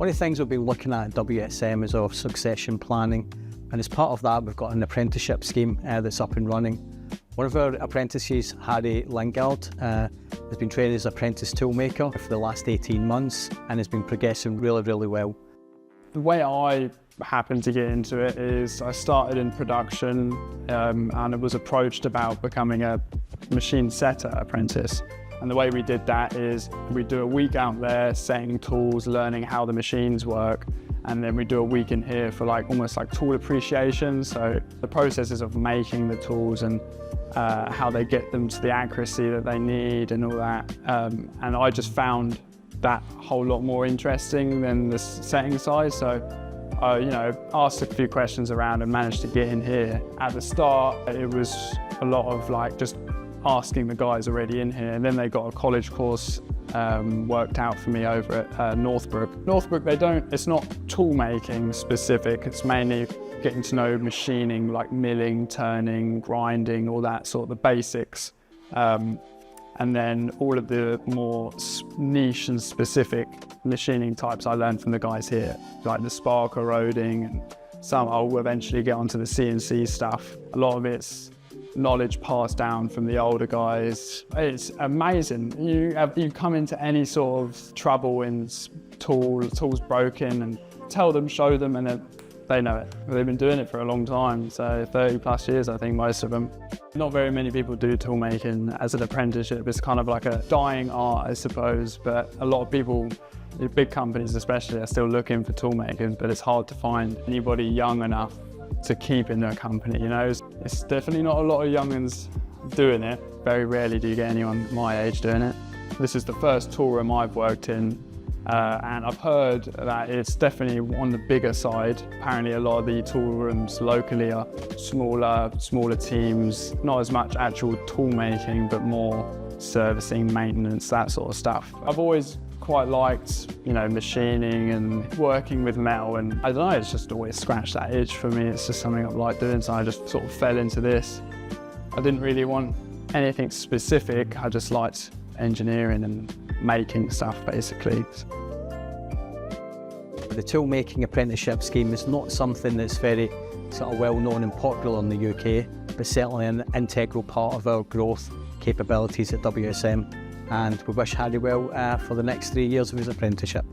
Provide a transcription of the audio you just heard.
One of the things we've been looking at WSM is our succession planning, and as part of that we've got an apprenticeship scheme that's up and running. One of our apprentices, Harry Lingard, has been trained as apprentice toolmaker for the last 18 months and has been progressing really well. The way I happened to get into it is I started in production and I was approached about becoming a machine setter apprentice. And the way we did that is we do a week out there setting tools, learning how the machines work, and then we do a week in here for almost like tool appreciation. So the processes of making the tools and how they get them to the accuracy that they need and all that. And I just found that a whole lot more interesting than the setting side. So asked a few questions around and managed to get in here. At the start, it was a lot of just asking the guys already in here, and then they got a college course worked out for me over at Northbrook. Northbrook, it's not tool making specific, it's mainly getting to know machining, like milling, turning, grinding, all that sort of the basics. And then all of the more niche and specific machining types I learned from the guys here, like the spark corroding, and some I'll eventually get onto the CNC stuff. A lot of it's knowledge passed down from the older guys. It's amazing. You come into any sort of trouble in tools broken, and tell them, show them, and then they know it. They've been doing it for a long time, so 30 plus years, I think, most of them. Not very many people do tool making as an apprenticeship. It's kind of like a dying art, I suppose, but a lot of people, the big companies especially, are still looking for tool makers, but it's hard to find anybody young enough to keep in their company, It's definitely not a lot of young'uns doing it. Very rarely do you get anyone my age doing it. This is the first tool room I've worked in, and I've heard that it's definitely on the bigger side. Apparently a lot of the tool rooms locally are smaller teams, not as much actual tool making, but more servicing, maintenance, that sort of stuff. I've always quite liked, machining and working with metal, and I don't know, it's just always scratched that itch for me. It's just something I've liked doing, so I just sort of fell into this. I didn't really want anything specific, I just liked engineering and making stuff, basically. The tool making apprenticeship scheme is not something that's very sort of well known and popular in the UK, but certainly an integral part of our growth capabilities at WSM. And we wish Harry well for the next 3 years of his apprenticeship.